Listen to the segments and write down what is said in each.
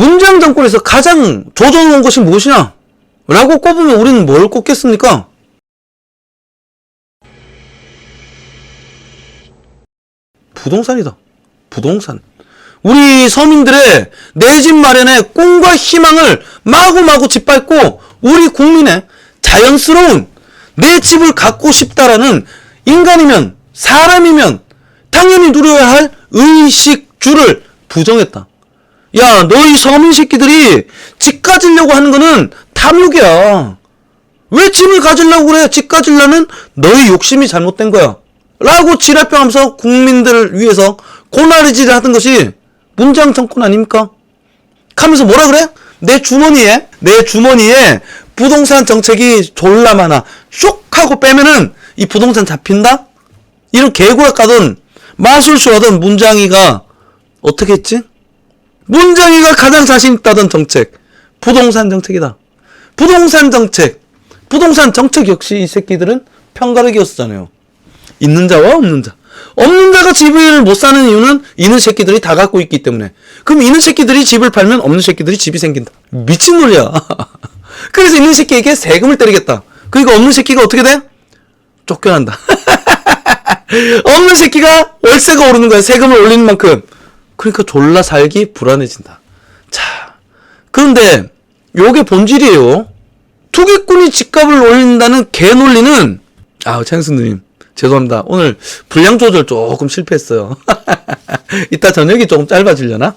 문재인 정권에서 가장 조져놓은 것이 무엇이냐? 라고 꼽으면 우리는 뭘 꼽겠습니까? 부동산이다. 부동산. 우리 서민들의 내 집 마련의 꿈과 희망을 마구마구 짓밟고 우리 국민의 자연스러운 내 집을 갖고 싶다라는 인간이면 사람이면 당연히 누려야 할 의식주를 부정했다. 야, 너희 서민 새끼들이 집 가지려고 하는 거는 탐욕이야. 왜 집을 가지려고 그래? 집 가지려는 너희 욕심이 잘못된 거야. 라고 지랄병 하면서 국민들을 위해서 고나리질을 하던 것이 문재인 정권 아닙니까? 하면서 뭐라 그래? 내 주머니에 부동산 정책이 졸라 많아. 쇽 하고 빼면은 이 부동산 잡힌다? 이런 개구락 가던 마술쇼 하던 문장이가 어떻게 했지? 문장이가 가장 자신 있다던 정책. 부동산 정책이다. 부동산 정책 역시 이 새끼들은 편가르기였잖아요. 있는 자와 없는 자. 없는 자가 집을 못 사는 이유는 있는 새끼들이 다 갖고 있기 때문에. 그럼 있는 새끼들이 집을 팔면 없는 새끼들이 집이 생긴다. 미친 논리야. 그래서 있는 새끼에게 세금을 때리겠다. 그러니까 없는 새끼가 어떻게 돼? 쫓겨난다. 없는 새끼가 월세가 오르는 거야. 세금을 올리는 만큼. 그러니까 졸라 살기 불안해진다. 자, 그런데 요게 본질이에요. 투기꾼이 집값을 올린다는 개논리는 최현승님 죄송합니다. 오늘 분량 조절 조금 실패했어요. 이따 저녁이 조금 짧아지려나?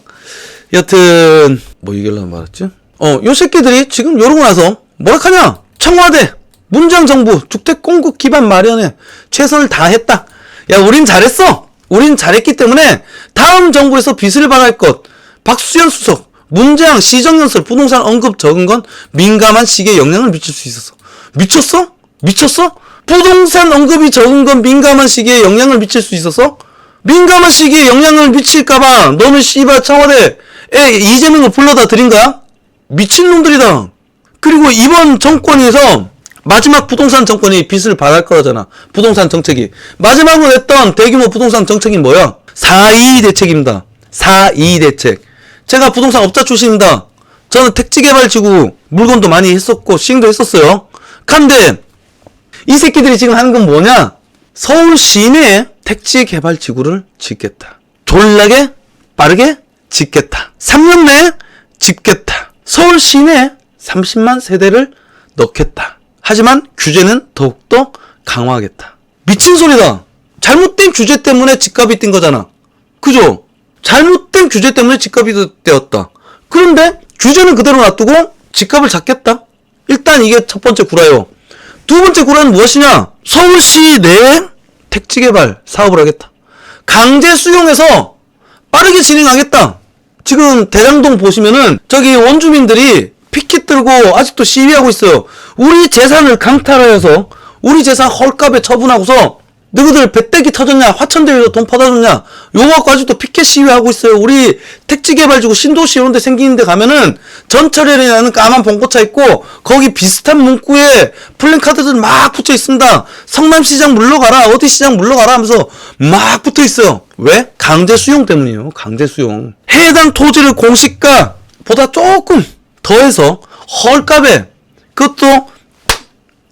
여튼 뭐 얘기하려고 말았지? 요 새끼들이 지금 요러고 나서 뭐라 하냐? 청와대, 문재인 정부 주택 공급 기반 마련에 최선을 다했다. 야, 우린 잘했어. 우린 잘했기 때문에 다음 정부에서 빚을 받을 것. 박수현 수석, 문재인 시정연설 부동산 언급 적은 건 민감한 시기에 영향을 미칠 수 있었어. 미쳤어? 미쳤어? 부동산 언급이 적은 건 민감한 시기에 영향을 미칠 수 있었어? 민감한 시기에 영향을 미칠까봐 너는 씨발 청와대에 이재명을 불러다 드린 거야? 미친놈들이다. 그리고 이번 정권에서 마지막 부동산 정권이 빚을 받을 거잖아. 부동산 정책이. 마지막으로 했던 대규모 부동산 정책이 뭐야? 4.22 대책입니다. 4.22 대책. 제가 부동산 업자 출신입니다. 저는 택지개발지구 물건도 많이 했었고 시행도 했었어요. 근데 이 새끼들이 지금 하는 건 뭐냐? 서울 시내에 택지개발지구를 짓겠다. 졸라게 빠르게 짓겠다. 3년 내에 짓겠다. 서울 시내에 30만 세대를 넣겠다. 하지만 규제는 더욱더 강화하겠다. 미친 소리다. 잘못된 규제 때문에 집값이 뛴 거잖아. 그죠? 잘못된 규제 때문에 집값이 뛰었다. 그런데 규제는 그대로 놔두고 집값을 잡겠다. 일단 이게 첫 번째 구라요. 두 번째 구라는 무엇이냐? 서울시 내에 택지개발 사업을 하겠다. 강제 수용해서 빠르게 진행하겠다. 지금 대장동 보시면은 저기 원주민들이 피켓 들고 아직도 시위하고 있어요. 우리 재산을 강탈하여서 우리 재산 헐값에 처분하고서 너희들 배때기 터졌냐? 화천대유에서 돈 퍼다줬냐? 요거 갖고 아직도 피켓 시위하고 있어요. 우리 택지개발지구 신도시 이런 데 생기는 데 가면은 전철이라는 까만 봉고차 있고 거기 비슷한 문구에 플랜카드들 막 붙여 있습니다. 성남시장 물러가라, 어디 시장 물러가라 하면서 막 붙어 있어요. 왜? 강제 수용 때문이에요. 강제 수용. 해당 토지를 공시가보다 조금 더해서 헐값에, 그것도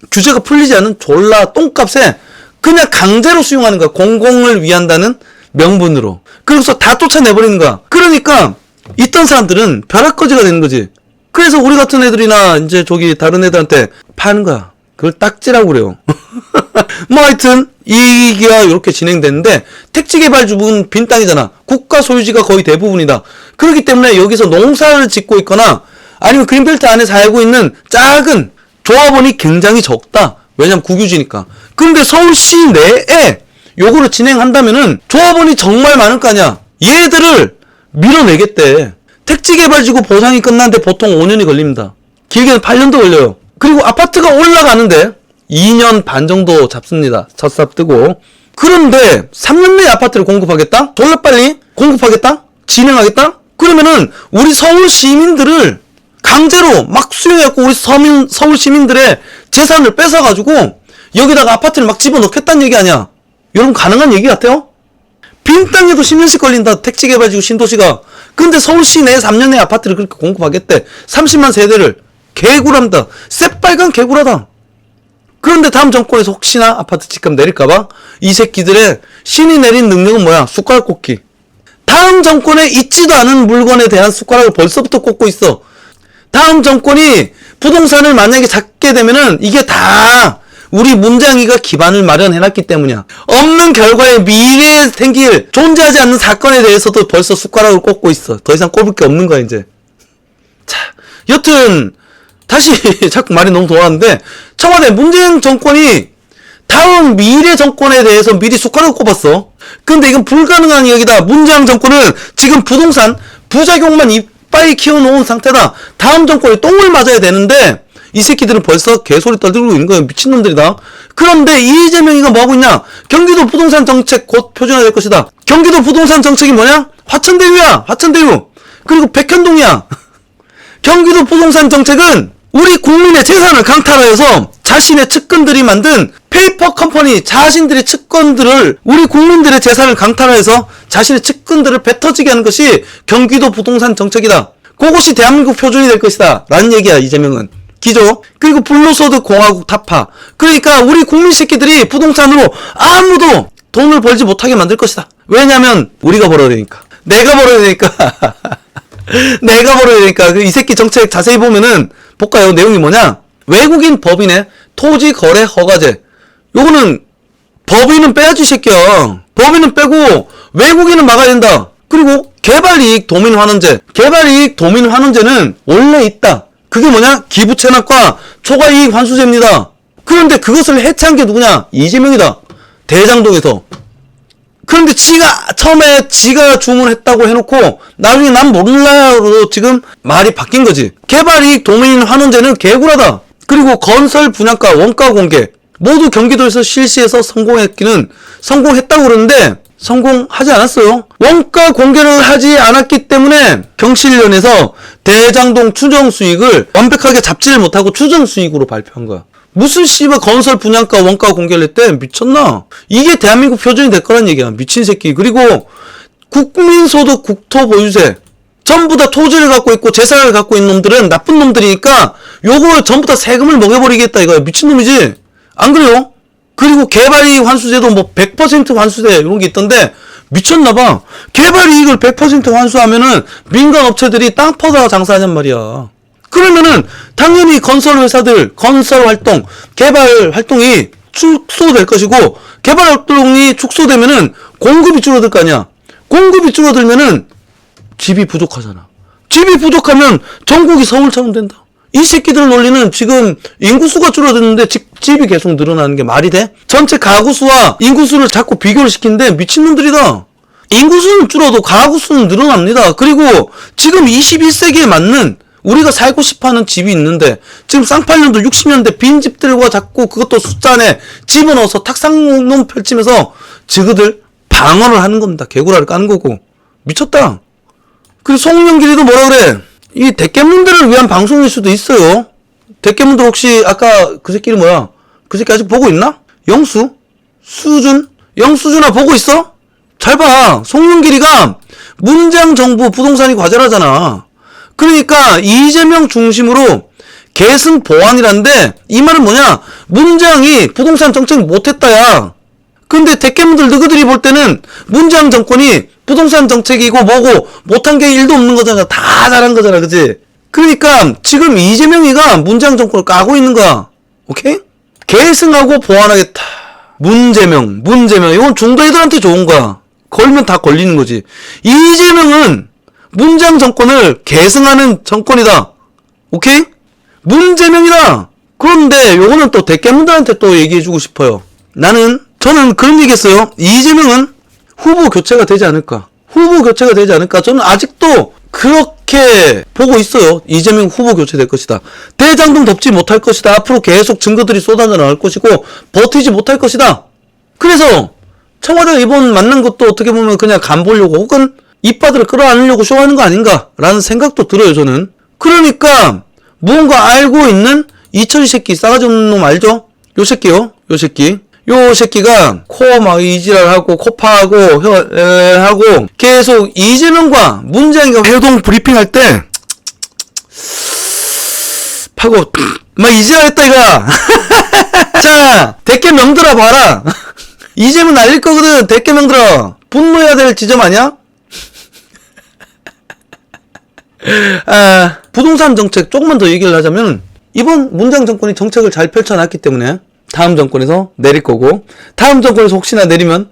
규제가 풀리지 않은 졸라 똥값에 그냥 강제로 수용하는 거야. 공공을 위한다는 명분으로. 그래서 다 쫓아내버리는 거야. 그러니까 있던 사람들은 벼락거지가 되는 거지. 그래서 우리 같은 애들이나 이제 저기 다른 애들한테 파는 거야. 그걸 딱지라고 그래요. 뭐 하여튼 이 얘기가 이렇게 진행되는데 택지개발주는 빈 땅이잖아. 국가 소유지가 거의 대부분이다. 그렇기 때문에 여기서 농사를 짓고 있거나 아니면 그린벨트 안에 살고 있는 작은 조합원이 굉장히 적다. 왜냐면 국유지니까. 근데 서울시 내에 요거를 진행한다면은 조합원이 정말 많을 거 아니야. 얘들을 밀어내겠대. 택지개발지구 보상이 끝나는데 보통 5년이 걸립니다. 길게는 8년도 걸려요. 그리고 아파트가 올라가는데 2년 반 정도 잡습니다. 첫삽 뜨고. 그런데 3년 내에 아파트를 공급하겠다? 졸라 빨리 공급하겠다? 진행하겠다? 그러면은 우리 서울 시민들을 강제로 막 수용해갖고 우리 서울 시민들의 재산을 뺏어가지고 여기다가 아파트를 막 집어넣겠다는 얘기 아니야. 여러분 가능한 얘기 같아요? 빈 땅에도 10년씩 걸린다. 택지개발지구 신도시가. 근데 서울시 내 3년 내 아파트를 그렇게 공급하겠대. 30만 세대를. 개구랍니다. 새빨간 개구라다. 그런데 다음 정권에서 혹시나 아파트 집값 내릴까봐 이 새끼들의 신이 내린 능력은 뭐야? 숟가락 꽂기. 다음 정권에 있지도 않은 물건에 대한 숟가락을 벌써부터 꽂고 있어. 다음 정권이 부동산을 만약에 잡게 되면은 이게 다 우리 문장이가 기반을 마련해놨기 때문이야. 없는 결과에 미래에 생길 존재하지 않는 사건에 대해서도 벌써 숟가락을 꽂고 있어. 더 이상 꼽을 게 없는 거야 이제. 자, 여튼 다시 자꾸 말이 너무 돌아왔는데 청와대 문재인 정권이 다음 미래 정권에 대해서 미리 숟가락을 꼽았어. 근데 이건 불가능한 이야기다. 문재인 정권은 지금 부동산 부작용만 이빨 키워놓은 상태다. 다음 정권에 똥을 맞아야 되는데 이 새끼들은 벌써 개소리 떠들고 있는 거예요. 미친놈들이다. 그런데 이재명이가 뭐하고 있냐? 경기도 부동산 정책 곧 표준화될 것이다. 경기도 부동산 정책이 뭐냐? 화천대유야. 화천대유. 그리고 백현동이야. 경기도 부동산 정책은 우리 국민의 재산을 강탈하여서 자신의 측근들이 만든 페이퍼 컴퍼니 자신들의 측근들을 우리 국민들의 재산을 강탈하여서 자신의 측근들을 뱉어지게 하는 것이 경기도 부동산 정책이다. 그것이 대한민국 표준이 될 것이다. 라는 얘기야 이재명은. 기조. 그리고 불로소득 공화국 타파. 그러니까 우리 국민 새끼들이 부동산으로 아무도 돈을 벌지 못하게 만들 것이다. 왜냐면 우리가 벌어야 되니까. 내가 벌어야 되니까. 내가 벌어야 되니까. 이 새끼 정책 자세히 보면은 볼까요? 내용이 뭐냐? 외국인 법인의 토지 거래 허가제. 요거는 법인은 빼야지 새끼야. 법인은 빼고 외국인은 막아야 된다. 그리고 개발이익 도민환원제. 개발이익 도민환원제는 원래 있다. 그게 뭐냐? 기부채납과 초과이익 환수제입니다. 그런데 그것을 해체한 게 누구냐? 이재명이다. 대장동에서. 그런데 처음에 지가 주문했다고 해놓고 나중에 난 몰라로 지금 말이 바뀐 거지. 개발이익 도민환원제는 개구라다. 그리고 건설 분양가 원가 공개 모두 경기도에서 실시해서 성공했다고 그러는데 성공하지 않았어요. 원가 공개를 하지 않았기 때문에 경실련에서 대장동 추정 수익을 완벽하게 잡지를 못하고 추정 수익으로 발표한 거야. 무슨 씨발 건설 분양가 원가 공개를 했대? 미쳤나? 이게 대한민국 표준이 될 거란 얘기야. 미친 새끼. 그리고 국민소득 국토보유세. 전부 다 토지를 갖고 있고 재산을 갖고 있는 놈들은 나쁜 놈들이니까 요걸 전부 다 세금을 먹여버리겠다 이거야. 미친놈이지? 안 그래요? 그리고 개발이익 환수제도 뭐 100% 환수돼 이런 게 있던데 미쳤나봐. 개발이익을 100% 환수하면은 민간 업체들이 땅 퍼다 장사하냔 말이야. 그러면은 당연히 건설 회사들 건설 활동, 개발 활동이 축소될 것이고 개발 활동이 축소되면은 공급이 줄어들 거 아니야. 공급이 줄어들면은 집이 부족하잖아. 집이 부족하면 전국이 서울처럼 된다. 이 새끼들 논리는 지금 인구수가 줄어드는데 집이 계속 늘어나는 게 말이 돼? 전체 가구수와 인구수를 자꾸 비교를 시키는데 미친놈들이다. 인구수는 줄어도 가구수는 늘어납니다. 그리고 지금 21세기에 맞는 우리가 살고 싶어하는 집이 있는데 지금 쌍팔년도 60년대 빈집들과 자꾸 그것도 숫자 안에 집어넣어서 탁상놈 펼치면서 지그들 방어를 하는 겁니다. 개구라를 까는 거고. 미쳤다. 그리고 송영길이도 뭐라 그래? 이 대깨문들을 위한 방송일 수도 있어요. 대깨문들 혹시 아까 그 새끼는 뭐야? 그 새끼 아직 보고 있나? 영수? 수준? 영수준아 보고 있어? 잘 봐. 송영길이가 문재인 정부 부동산이 과제라잖아. 그러니까 이재명 중심으로 계승 보완이란데 이 말은 뭐냐? 문재인이 부동산 정책 못했다야. 근데 대깨문들 너희들이 볼 때는 문재인 정권이 부동산 정책이고 뭐고 못한 게 1도 없는 거잖아. 다 잘한 거잖아. 그치? 그러니까 지금 이재명이가 문재인 정권을 까고 있는 거야. 오케이? 계승하고 보완하겠다. 문재명. 이건 중도애들한테 좋은 거야. 걸면 다 걸리는 거지. 이재명은 문재인 정권을 계승하는 정권이다. 오케이? 문재명이다. 그런데 요거는 또 대깨문들한테 또 얘기해주고 싶어요. 저는 그런 얘기했어요. 이재명은 후보 교체가 되지 않을까. 저는 아직도 그렇게 보고 있어요. 이재명 후보 교체될 것이다. 대장동 덮지 못할 것이다. 앞으로 계속 증거들이 쏟아져 나올 것이고 버티지 못할 것이다. 그래서 청와대가 이번 만난 것도 어떻게 보면 그냥 간 보려고 혹은 이빠들을 끌어안으려고 쇼하는 거 아닌가 라는 생각도 들어요. 저는. 그러니까 무언가 알고 있는 이철이 새끼 싸가지 없는 놈 알죠? 요 새끼요. 요 새끼가 코 막 이지랄하고 코파하고 하고 계속 이재명과 문재인과 회동 브리핑할 때 하고 막 이지랄했다 이거야. 자, 대깨 명들아 봐라. 이재명 날릴 거거든. 대깨 명들아. 분노해야 될 지점 아니야? 부동산 정책 조금만 더 얘기를 하자면 이번 문재인 정권이 정책을 잘 펼쳐놨기 때문에 다음 정권에서 내릴 거고, 다음 정권에서 혹시나 내리면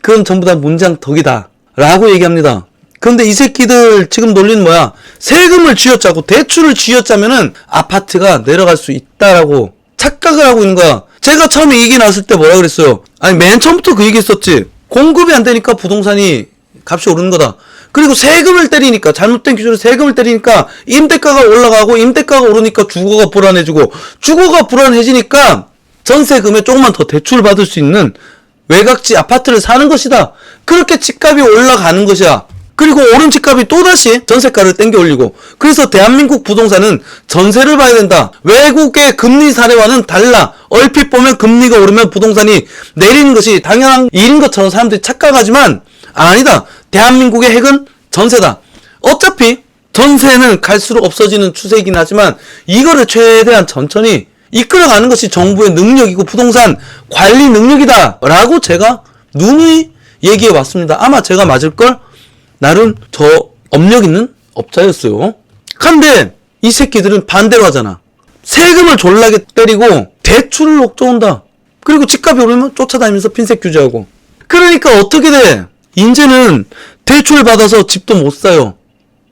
그건 전부 다 문재인 덕이다 라고 얘기합니다. 그런데 이 새끼들 지금 논리는 뭐야? 세금을 쥐어짜고 대출을 쥐어짜면은 아파트가 내려갈 수 있다라고 착각을 하고 있는 거야. 제가 처음에 얘기 나왔을 때 뭐라 그랬어요? 아니 맨 처음부터 그 얘기 했었지. 공급이 안 되니까 부동산이 값이 오르는 거다. 그리고 세금을 때리니까, 잘못된 기준으로 세금을 때리니까 임대가가 올라가고, 임대가가 오르니까 주거가 불안해지고, 주거가 불안해지니까 전세금에 조금만 더 대출 받을 수 있는 외곽지 아파트를 사는 것이다. 그렇게 집값이 올라가는 것이야. 그리고 오른 집값이 또다시 전세가를 땡겨 올리고, 그래서 대한민국 부동산은 전세를 봐야 된다. 외국의 금리 사례와는 달라. 얼핏 보면 금리가 오르면 부동산이 내리는 것이 당연한 일인 것처럼 사람들이 착각하지만 아니다. 대한민국의 핵은 전세다. 어차피 전세는 갈수록 없어지는 추세이긴 하지만 이거를 최대한 천천히 이끌어가는 것이 정부의 능력이고 부동산 관리 능력이다 라고 제가 누누이 얘기해 왔습니다. 아마 제가 맞을걸? 나름 저 업력 있는 업자였어요. 근데 이 새끼들은 반대로 하잖아. 세금을 졸라게 때리고 대출을 옥조온다. 그리고 집값이 오르면 쫓아다니면서 핀셋 규제하고. 그러니까 어떻게 돼? 이제는 대출 받아서 집도 못 사요.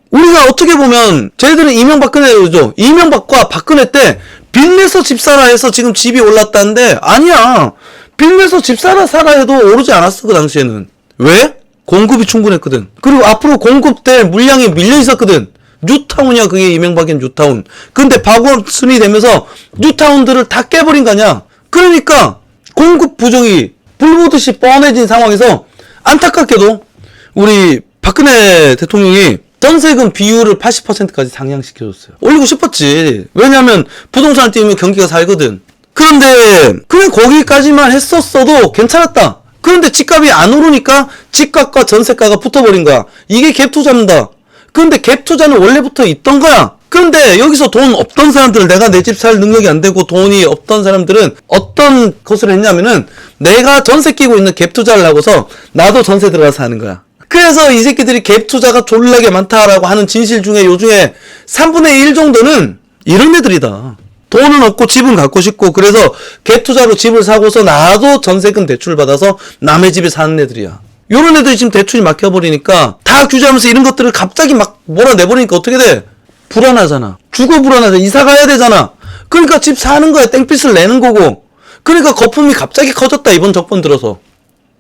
우리가 어떻게 보면 쟤들은 이명박근혜죠. 이명박과 박근혜 때 빚내서 집 사라 해서 지금 집이 올랐다는데 아니야. 빚내서 집 사라 해도 오르지 않았어 그 당시에는. 왜? 공급이 충분했거든. 그리고 앞으로 공급 때 물량이 밀려 있었거든. 뉴타운이야 그게 이명박인 뉴타운. 근데 박원순이 되면서 뉴타운들을 다 깨버린 거 아니야. 그러니까 공급 부족이 불보듯이 뻔해진 상황에서 안타깝게도 우리 박근혜 대통령이 전세금 비율을 80%까지 상향시켜줬어요. 올리고 싶었지. 왜냐면 부동산을 띄우면 경기가 살거든. 그런데 그냥 거기까지만 했었어도 괜찮았다. 그런데 집값이 안 오르니까 집값과 전세가가 붙어버린 거야. 이게 갭투자입니다. 그런데 갭투자는 원래부터 있던 거야. 그런데 여기서 돈 없던 사람들, 내가 내 집 살 능력이 안 되고 돈이 없던 사람들은 어떤 것을 했냐면은 내가 전세 끼고 있는 갭투자를 하고서 나도 전세 들어가서 하는 거야. 그래서 이 새끼들이 갭투자가 졸라게 많다라고 하는 진실 중에 요중에 3분의 1 정도는 이런 애들이다. 돈은 없고 집은 갖고 싶고 그래서 갭투자로 집을 사고서 나도 전세금 대출을 받아서 남의 집에 사는 애들이야. 요런 애들이 지금 대출이 막혀버리니까 다 규제하면서 이런 것들을 갑자기 막 몰아내버리니까 어떻게 돼? 불안하잖아. 주거 불안하잖아. 이사 가야 되잖아. 그러니까 집 사는 거야. 땡빚을 내는 거고. 그러니까 거품이 갑자기 커졌다. 이번 정권 들어서.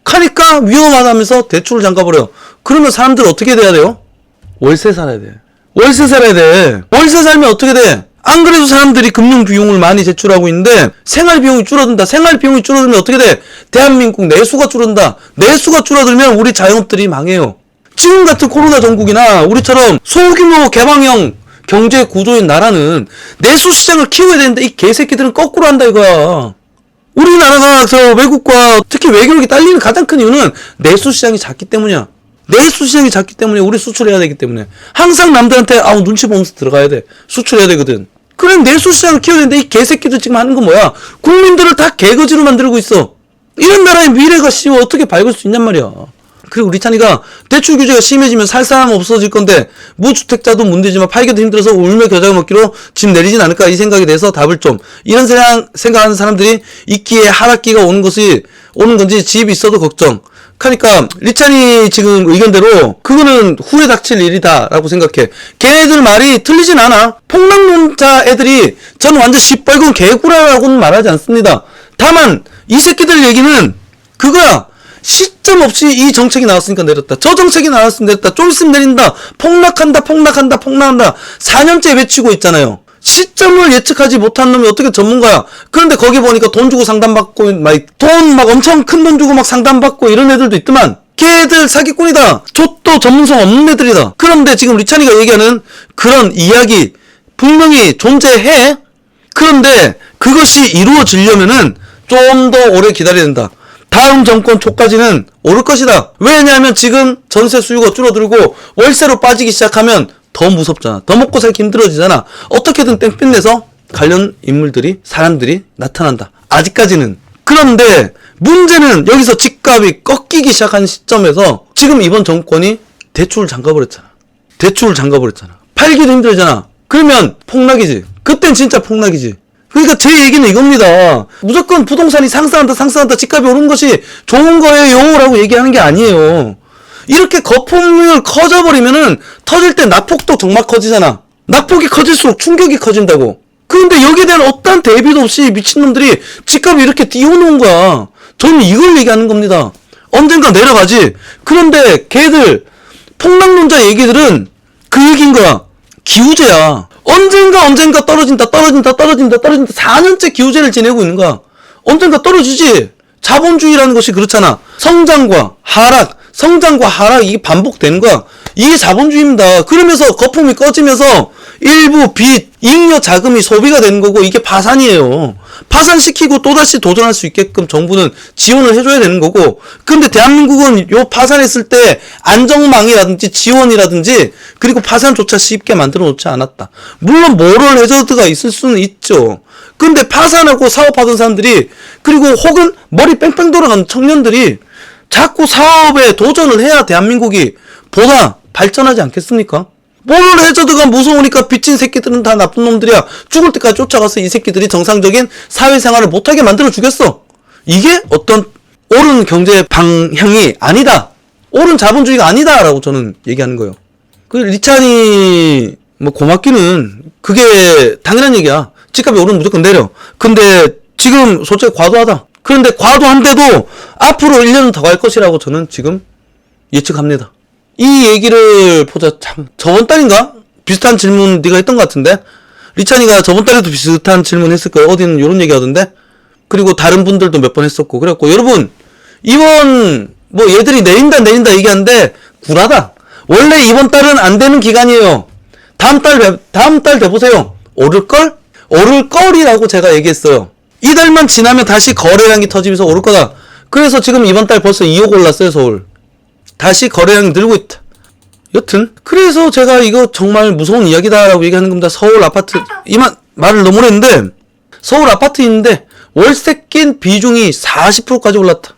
하니까 위험하다면서 대출을 잠가버려. 그러면 사람들 어떻게 돼야 돼요? 월세 살아야 돼. 월세 살아야 돼. 월세 살면 어떻게 돼? 안 그래도 사람들이 금융 비용을 많이 제출하고 있는데 생활 비용이 줄어든다. 생활 비용이 줄어들면 어떻게 돼? 대한민국 내수가 줄어든다. 내수가 줄어들면 우리 자영업들이 망해요. 지금 같은 코로나 전국이나 우리처럼 소규모 개방형 경제 구조인 나라는 내수 시장을 키워야 되는데 이 개새끼들은 거꾸로 한다 이거야. 우리나라가 외국과 특히 외교력이 딸리는 가장 큰 이유는 내수 시장이 작기 때문이야. 내수 시장이 작기 때문에 우리 수출해야 되기 때문에 항상 남들한테 눈치 보면서 들어가야 돼. 수출해야 되거든. 그래 내수 시장을 키워야 되는데 이 개새끼들 지금 하는 건 뭐야? 국민들을 다 개거지로 만들고 있어. 이런 나라의 미래가 어떻게 밝을 수 있냔 말이야. 그리고 우리 찬이가 대출 규제가 심해지면 살 사람 없어질 건데 무주택자도 문제지만 팔기도 힘들어서 울며 겨자 먹기로 집 내리진 않을까 이 생각에 대해서 답을 좀. 이런 생각하는 사람들이 있기에 하락기가 오는 건지 집이 있어도 걱정. 그러니까 리찬이 지금 의견대로 그거는 후에 닥칠 일이다 라고 생각해. 걔네들 말이 틀리진 않아. 폭락론자 애들이 저는 완전 시뻘건 개구라라고는 말하지 않습니다. 다만 이 새끼들 얘기는 그거야. 시점 없이 이 정책이 나왔으니까 내렸다. 저 정책이 나왔으면 내렸다. 좀 있으면 내린다. 폭락한다. 4년째 외치고 있잖아요. 시점을 예측하지 못한 놈이 어떻게 전문가야. 그런데 거기 보니까 돈 주고 상담받고 돈 엄청 큰 돈 주고 상담받고 이런 애들도 있더만. 걔들 사기꾼이다. 족도 전문성 없는 애들이다. 그런데 지금 리찬이가 얘기하는 그런 이야기 분명히 존재해. 그런데 그것이 이루어지려면은 좀 더 오래 기다려야 된다. 다음 정권 초까지는 오를 것이다. 왜냐하면 지금 전세 수요가 줄어들고 월세로 빠지기 시작하면 더 무섭잖아. 더 먹고 살기 힘들어지잖아. 어떻게든 땡볕 내서 관련 인물들이, 사람들이 나타난다. 아직까지는. 그런데 문제는 여기서 집값이 꺾이기 시작한 시점에서 지금 이번 정권이 대출을 잠가버렸잖아. 팔기도 힘들잖아. 그러면 폭락이지. 그땐 진짜 폭락이지. 그러니까 제 얘기는 이겁니다. 무조건 부동산이 상승한다, 집값이 오르는 것이 좋은 거예요 라고 얘기하는 게 아니에요. 이렇게 거품을 커져버리면은 터질 때 낙폭도 정말 커지잖아. 낙폭이 커질수록 충격이 커진다고. 그런데 여기에 대한 어떠한 대비도 없이 미친놈들이 집값이 이렇게 띄워놓은 거야. 저는 이걸 얘기하는 겁니다. 언젠가 내려가지. 그런데 걔들 폭락론자 얘기들은 그 얘기인 거야. 기우제야. 언젠가 떨어진다. 4년째 기우제를 지내고 있는 거야. 언젠가 떨어지지. 자본주의라는 것이 그렇잖아. 성장과 하락, 이게 반복되는 거야. 이게 자본주의입니다. 그러면서 거품이 꺼지면서 일부 빚, 잉여 자금이 소비가 되는 거고 이게 파산이에요. 파산시키고 또다시 도전할 수 있게끔 정부는 지원을 해줘야 되는 거고, 근데 대한민국은 요 파산했을 때 안정망이라든지 지원이라든지 그리고 파산조차 쉽게 만들어 놓지 않았다. 물론 모럴 해저드가 있을 수는 있죠. 근데 파산하고 사업하던 사람들이, 그리고 혹은 머리 뺑뺑 돌아가는 청년들이 자꾸 사업에 도전을 해야 대한민국이 보다 발전하지 않겠습니까? 모럴 해저드가 무서우니까 빚진 새끼들은 다 나쁜 놈들이야. 죽을 때까지 쫓아가서 이 새끼들이 정상적인 사회생활을 못하게 만들어 주겠어. 이게 어떤 옳은 경제 방향이 아니다. 옳은 자본주의가 아니다라고 저는 얘기하는 거예요. 그 리찬이 뭐 고맙기는 그게 당연한 얘기야. 집값이 오르면 무조건 내려. 근데 지금 솔직히 과도하다. 그런데 과도한데도 앞으로 1년은 더 갈 것이라고 저는 지금 예측합니다. 이 얘기를 보자. 참, 저번 달인가? 비슷한 질문 네가 했던 것 같은데? 리찬이가 저번 달에도 비슷한 질문 했을 거예요. 어디는 이런 얘기 하던데? 그리고 다른 분들도 몇 번 했었고. 그래갖고 여러분, 이번 뭐 얘들이 내린다 얘기하는데 구라다. 원래 이번 달은 안 되는 기간이에요. 다음 달 돼보세요. 오를걸이라고 제가 얘기했어요. 이달만 지나면 다시 거래량이 터지면서 오를 거다. 그래서 지금 이번 달 벌써 2억 올랐어요, 서울. 다시 거래량이 늘고 있다. 여튼 그래서 제가 이거 정말 무서운 이야기다라고 얘기하는 겁니다. 서울 아파트, 이만 말을 너무 했는데, 서울 아파트 있는데 월세 낀 비중이 40%까지 올랐다.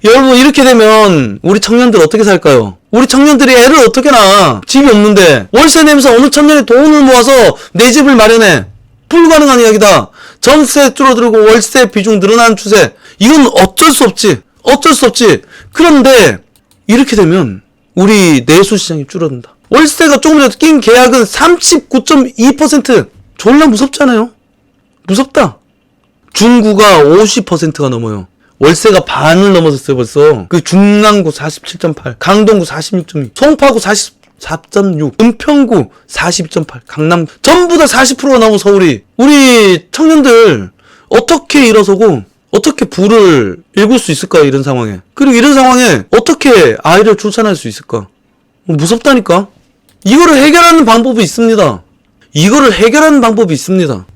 여러분, 이렇게 되면 우리 청년들 어떻게 살까요? 우리 청년들이 애를 어떻게 낳아? 집이 없는데 월세 내면서 어느 청년이 돈을 모아서 내 집을 마련해. 불가능한 이야기다. 전세 줄어들고 월세 비중 늘어나는 추세. 이건 어쩔 수 없지. 그런데 이렇게 되면 우리 내수 시장이 줄어든다. 월세가 조금 전에 낀 계약은 39.2%. 졸라 무섭잖아요. 무섭다. 중구가 50%가 넘어요. 월세가 반을 넘어섰어요, 벌써. 그 중랑구 47.8, 강동구 46.2, 송파구 44.6, 은평구 42.8, 강남 전부 다 40%가 넘어 서울이. 우리 청년들 어떻게 일어서고 어떻게 부를 일굴 수 있을까, 이런 상황에. 그리고 이런 상황에 어떻게 아이를 출산할 수 있을까? 무섭다니까. 이거를 해결하는 방법이 있습니다.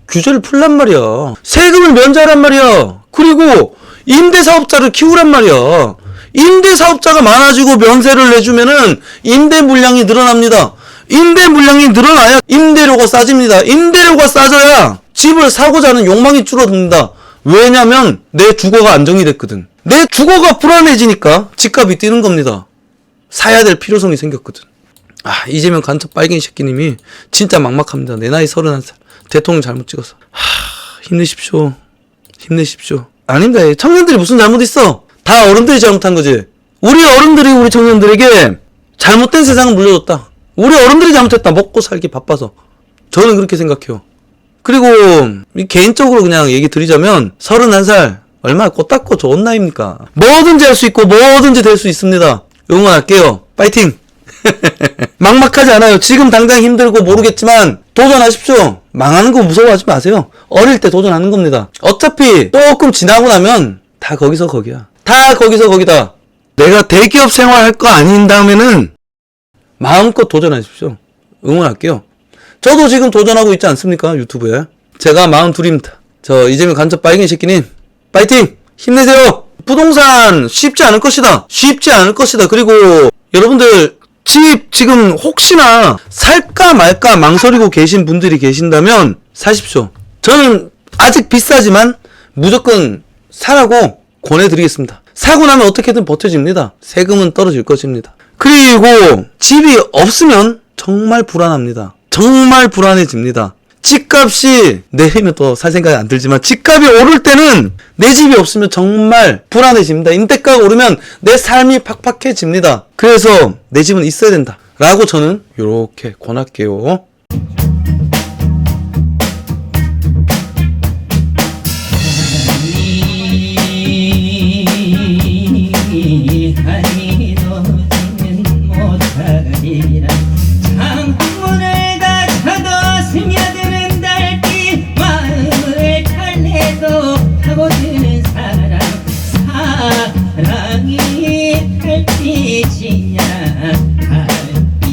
규제를 풀란 말이야. 세금을 면제하란 말이야. 그리고 임대사업자를 키우란 말이야. 임대사업자가 많아지고 면세를 내주면은 임대 물량이 늘어납니다. 임대 물량이 늘어나야 임대료가 싸집니다. 임대료가 싸져야 집을 사고자 하는 욕망이 줄어듭니다. 왜냐면 내 주거가 안정이 됐거든. 내 주거가 불안해지니까 집값이 뛰는 겁니다. 사야 될 필요성이 생겼거든. 이재명 간첩 빨갱이 새끼님이 진짜 막막합니다. 내 나이 31살. 대통령 잘못 찍었어. 힘내십시오. 아닙니다. 청년들이 무슨 잘못 있어? 다 어른들이 잘못한 거지. 우리 어른들이 우리 청년들에게 잘못된 세상을 물려줬다. 우리 어른들이 잘못했다. 먹고 살기 바빠서. 저는 그렇게 생각해요. 그리고 개인적으로 그냥 얘기 드리자면 31살 얼마나 꽃닦고 좋은 나이입니까? 뭐든지 할 수 있고 뭐든지 될 수 있습니다. 응원할게요. 파이팅! 막막하지 않아요. 지금 당장 힘들고 모르겠지만 도전하십시오. 망하는 거 무서워하지 마세요. 어릴 때 도전하는 겁니다. 어차피 조금 지나고 나면 다 거기서 거기야. 다 거기서 거기다. 내가 대기업 생활할 거 아닌 다음에는 마음껏 도전하십시오. 응원할게요. 저도 지금 도전하고 있지 않습니까? 유튜브에. 제가 42입니다. 이재명 간첩 빨갱이 새끼님 파이팅! 힘내세요! 부동산 쉽지 않을 것이다. 쉽지 않을 것이다. 그리고 여러분들 집 지금 혹시나 살까 말까 망설이고 계신 분들이 계신다면 사십시오. 저는 아직 비싸지만 무조건 사라고 권해드리겠습니다. 사고 나면 어떻게든 버텨집니다. 세금은 떨어질 것입니다. 그리고 집이 없으면 정말 불안합니다. 정말 불안해집니다. 집값이 내리면 또 살 생각이 안 들지만 집값이 오를 때는 내 집이 없으면 정말 불안해집니다. 임대가가 오르면 내 삶이 팍팍해집니다. 그래서 내 집은 있어야 된다 라고 저는 이렇게 권할게요. 하니 너는 못하리라